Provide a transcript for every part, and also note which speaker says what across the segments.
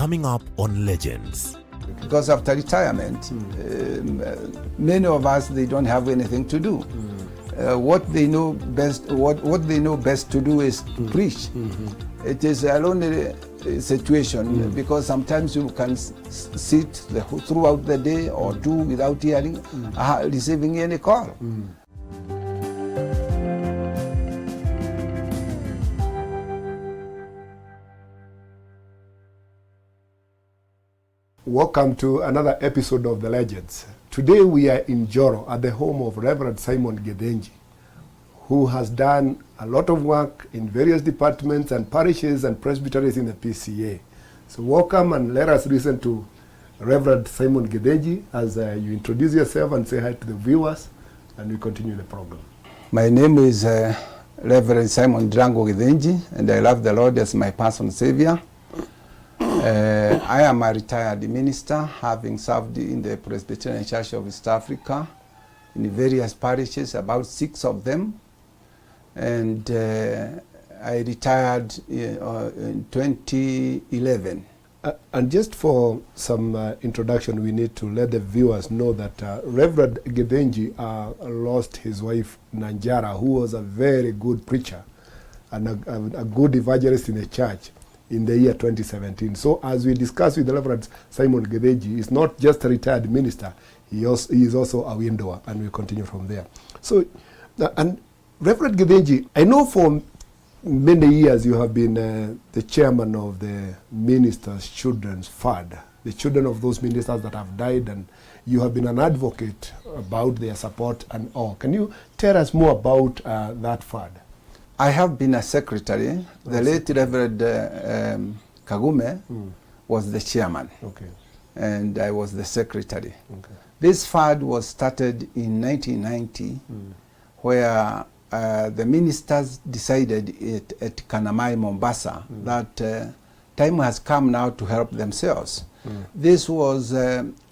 Speaker 1: Coming up on Legends.
Speaker 2: Because after retirement, many of us, they don't have anything to do. What they know best, what they know best to do is preach. It is a lonely situation because sometimes you can sit throughout the day or two without hearing, receiving any call.
Speaker 3: Welcome to another episode of The Legends. Today we are in Joro at the home of Reverend Simon Githinji, who has done a lot of work in various departments and parishes and presbyteries in the PCA. So welcome, and let us listen to Reverend Simon Githinji as you introduce yourself and say hi to the viewers, and we continue the program.
Speaker 2: My name is Reverend Simon Drango Githinji, and I love the Lord as my personal Savior. I am a retired minister, having served in the Presbyterian Church of East Africa in various parishes, about 6 of them. And I retired in 2011.
Speaker 3: And just for some introduction, we need to let the viewers know that Reverend Githinji lost his wife, Nanjara, who was a very good preacher and a good evangelist in the church in the year 2017. So as we discussed with the Reverend Simon Githinji, he's not just a retired minister, he is also a widower, and we'll continue from there. So, and Reverend Githinji, I know for many years you have been the chairman of the Ministers' Children's Fund, the children of those ministers that have died, and you have been an advocate about their support and all. Can you tell us more about that fund?
Speaker 2: I have been a secretary. The late Reverend Kagume was the chairman, and I was the secretary. This fund was started in 1990, where the ministers decided at Kanamai, Mombasa, that time has come now to help themselves. This was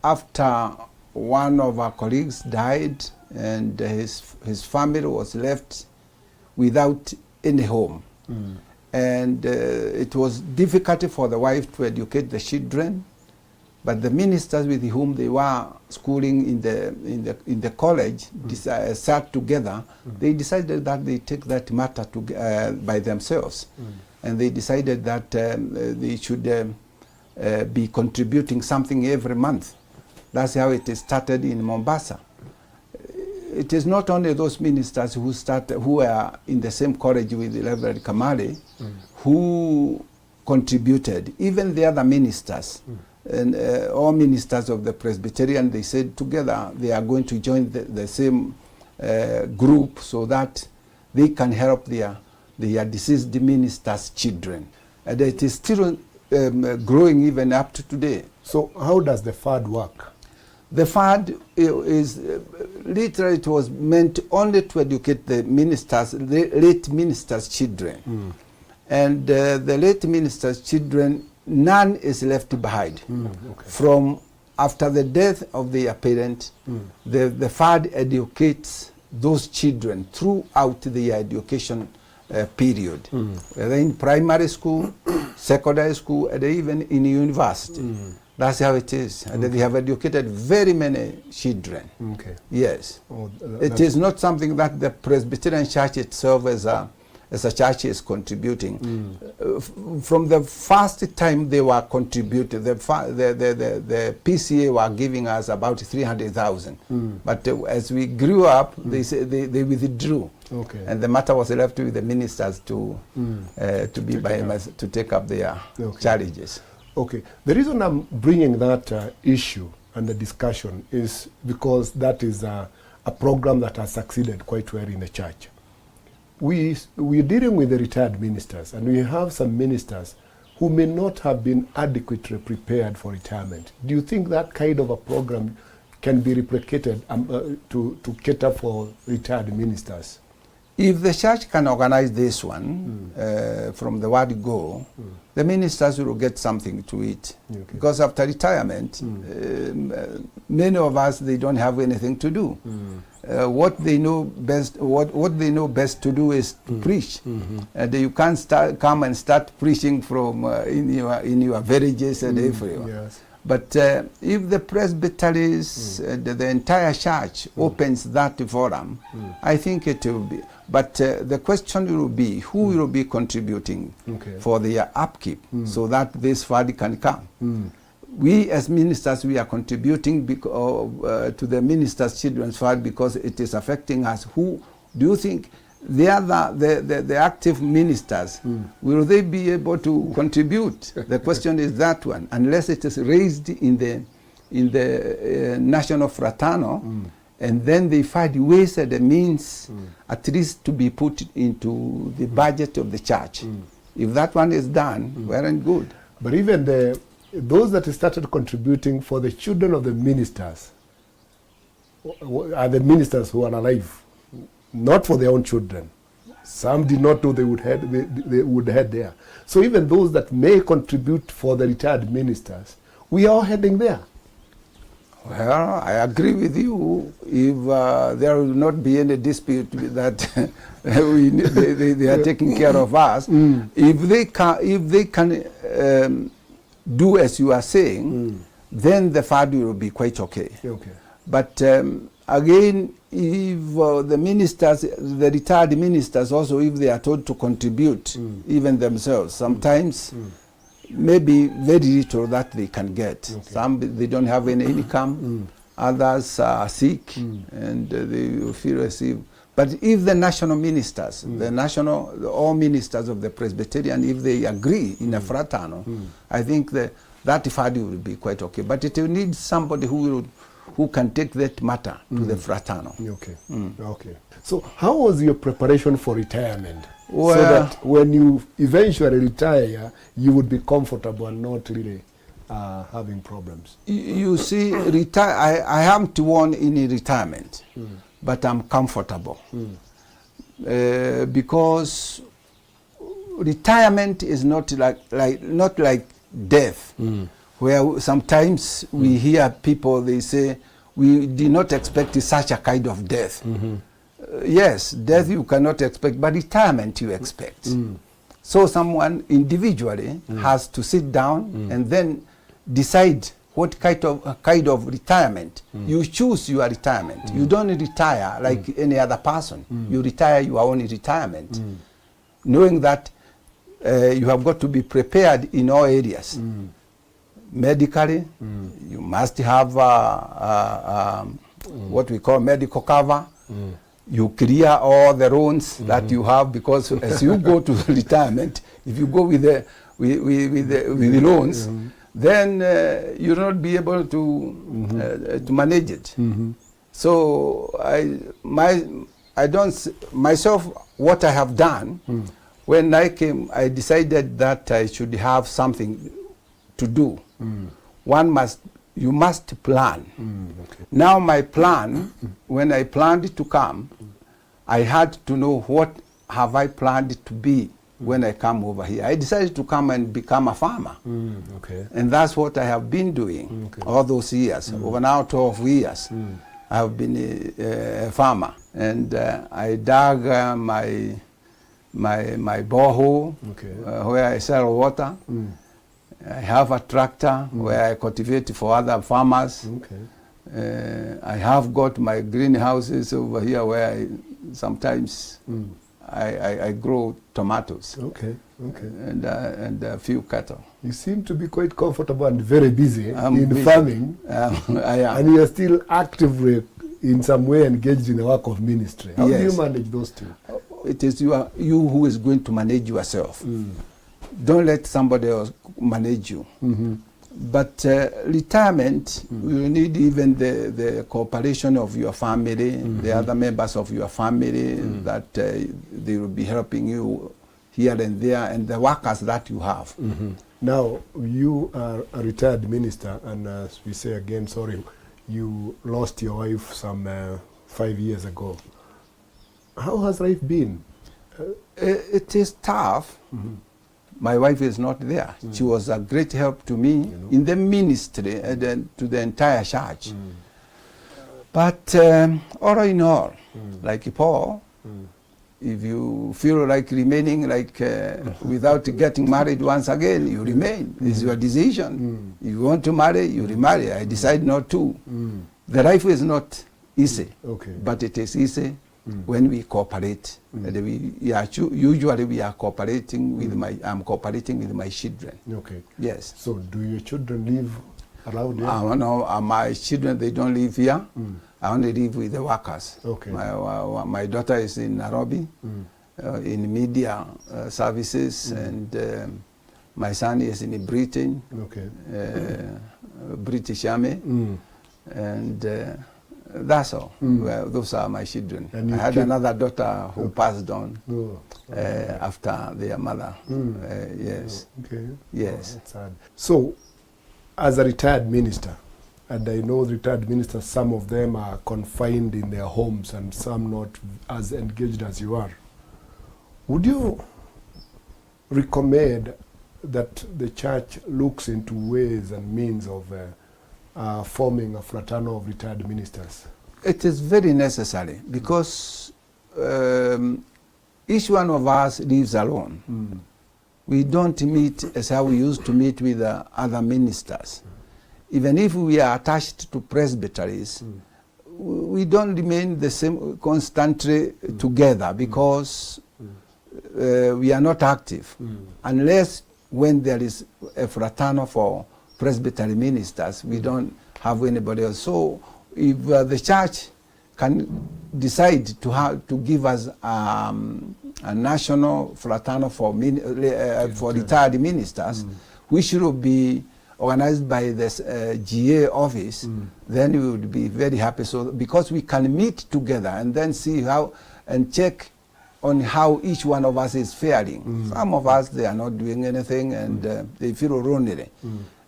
Speaker 2: after one of our colleagues died, and his family was left without any home. And it was difficult for the wife to educate the children, but the ministers with whom they were schooling in the college sat together. They decided that they take that matter to, by themselves, and they decided that they should be contributing something every month. That's how it started in Mombasa. It is not only those ministers who are in the same college with Reverend Kamali who contributed. Even the other ministers and all ministers of the Presbyterian, they said together they are going to join the same group so that they can help their deceased ministers' children. And it is still growing even up to today.
Speaker 3: So how does the fund work?
Speaker 2: The fund is literally, it was meant only to educate the late ministers' children. And the late ministers' children, none is left behind. From after the death of their parent, the fund educates those children throughout their education period, whether in primary school, secondary school, and even in university. That's how it is. And they have educated very many children. Yes. It is not something that the Presbyterian Church itself as a church is contributing. From the first time they were contributing, the PCA were giving us about 300,000. But as we grew up, they withdrew. And the matter was left with the ministers to take up their challenges.
Speaker 3: The reason I'm bringing that issue and the discussion is because that is a program that has succeeded quite well in the church. We're dealing with the retired ministers, and we have some ministers who may not have been adequately prepared for retirement. Do you think that kind of a program can be replicated to cater for retired ministers?
Speaker 2: If the church can organize this one from the word go, the ministers will get something to eat. Because after retirement, many of us, they don't have anything to do. what they know best, what they know best to do is to preach. And you can't come and start preaching from in your villages and everywhere.
Speaker 3: Yes.
Speaker 2: But if the presbyteries, the entire church opens that forum, I think it will be. But the question will be, who will be contributing for their upkeep so that this fund can come? We as ministers, we are contributing to the Ministers' Children's Fund because it is affecting us. Who do you think the active ministers, will they be able to contribute? The question is that one. Unless it is raised in the national fraternal, and then they find ways and the means at least to be put into the budget of the church. If that one is done, well and good.
Speaker 3: But even those that started contributing for the children of the ministers are the ministers who are alive, not for their own children. Some did not know they would head there. So even those that may contribute for the retired ministers, we are heading there.
Speaker 2: Well, I agree with you. If there will not be any dispute that they are taking care of us, if they can do as you are saying, then the fund will be quite okay. But again, if the ministers, the retired ministers also, if they are told to contribute, even themselves, sometimes maybe very little that they can get. Some, they don't have any income, others are sick, and they will feel receive. But if the national ministers, all ministers of the Presbyterian, if they agree in a fraternal, I think that fund will be quite okay. But it will need somebody who can take that matter to the fraternal.
Speaker 3: Okay. So how was your preparation for retirement?
Speaker 2: Well,
Speaker 3: so that when you eventually retire, you would be comfortable and not really having problems.
Speaker 2: You see, I haven't won any retirement, but I'm comfortable. Because retirement is not like death, where sometimes we hear people, they say, we did not expect such a kind of death. Yes, death you cannot expect, but retirement you expect. So someone individually has to sit down and then decide what kind of retirement. You choose your retirement. You don't retire like any other person. You retire your own retirement, knowing that you have got to be prepared in all areas. Medically, you must have what we call medical cover. You clear all the loans that you have, because as you go to retirement, if you go with the loans, then you'll not be able to manage it. So I don't myself, what I have done when I came, I decided that I should have something to do. You must plan. Now my plan, when I planned to come, I had to know what have I planned to be when I come over here. I decided to come and become a farmer. And that's what I have been doing all those years. Over now 12 years, I have been a farmer. And I dug my borehole where I sell water. I have a tractor where I cultivate for other farmers. I have got my greenhouses over here where I sometimes I grow tomatoes. And a few cattle.
Speaker 3: You seem to be quite comfortable and very busy
Speaker 2: busy.
Speaker 3: Farming.
Speaker 2: I am.
Speaker 3: And you are still actively in some way engaged in the work of ministry. How do you manage those two?
Speaker 2: It is you who is going to manage yourself. Don't let somebody else manage you. But retirement, you need even the cooperation of your family, the other members of your family, that they will be helping you here and there, and the workers that you have.
Speaker 3: Now, you are a retired minister, and as we say again, sorry, you lost your wife some 5 years ago. How has life been?
Speaker 2: It is tough. My wife is not there. She was a great help to me in the ministry and to the entire church. But all in all, like Paul, if you feel like remaining like without getting married once again, you remain. It's your decision. If you want to marry, you remarry. I decide not to. The life is not easy, but it is easy when we cooperate. And usually we are cooperating with I'm cooperating with my children.
Speaker 3: Okay.
Speaker 2: Yes.
Speaker 3: So do your children live around here?
Speaker 2: No, my children, they don't live here. I only live with the workers.
Speaker 3: Okay.
Speaker 2: My daughter is in Nairobi, in media services, and my son is in Britain, British Army, and that's all. Well, those are my children. I had another daughter who passed on after their mother. Yes. Yes.
Speaker 3: That's sad. So, as a retired minister, and I know retired ministers, some of them are confined in their homes and some not as engaged as you are. Would you recommend that the church looks into ways and means of forming a fraternal of retired ministers?
Speaker 2: It is very necessary because each one of us lives alone. We don't meet as how we used to meet with other ministers. Even if we are attached to presbyteries, we don't remain the same constantly together because we are not active. Unless when there is a fraternal for presbytery ministers, we don't have anybody else. So if the church can decide to give us a national fraternal for retired ministers, which should be organized by this GA office, then we would be very happy. So because we can meet together and then see how and check on how each one of us is faring. Some of us, they are not doing anything and they feel lonely.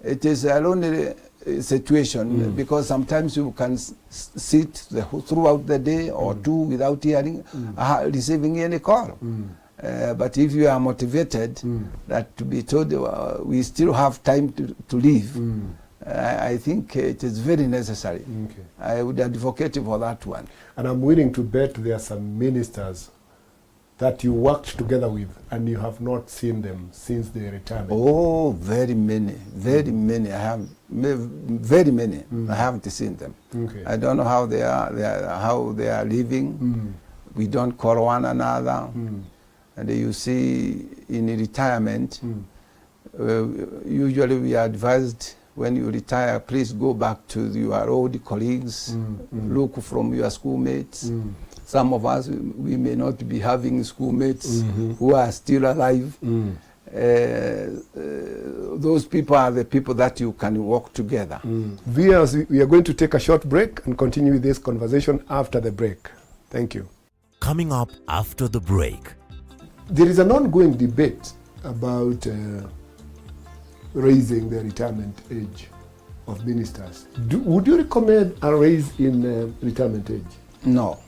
Speaker 2: It is a lonely situation because sometimes you can sit throughout the day or two without hearing, receiving any call. But if you are motivated that to be told we still have time to live, I think it is very necessary. I would advocate for that one.
Speaker 3: And I'm willing to bet there are some ministers that you worked together with and you have not seen them since their retirement.
Speaker 2: Oh, very many, very many. I have very many. I haven't seen them. I don't know how they are living. We don't call one another. And you see, in retirement, usually we are advised when you retire, please go back to your old colleagues, look from your schoolmates. Some of us, we may not be having schoolmates who are still alive. Those people are the people that you can work together.
Speaker 3: Viewers, we are going to take a short break and continue with this conversation after the break. Thank you.
Speaker 1: Coming up after the break.
Speaker 3: There is an ongoing debate about raising the retirement age of ministers. Would you recommend a raise in retirement age?
Speaker 2: No.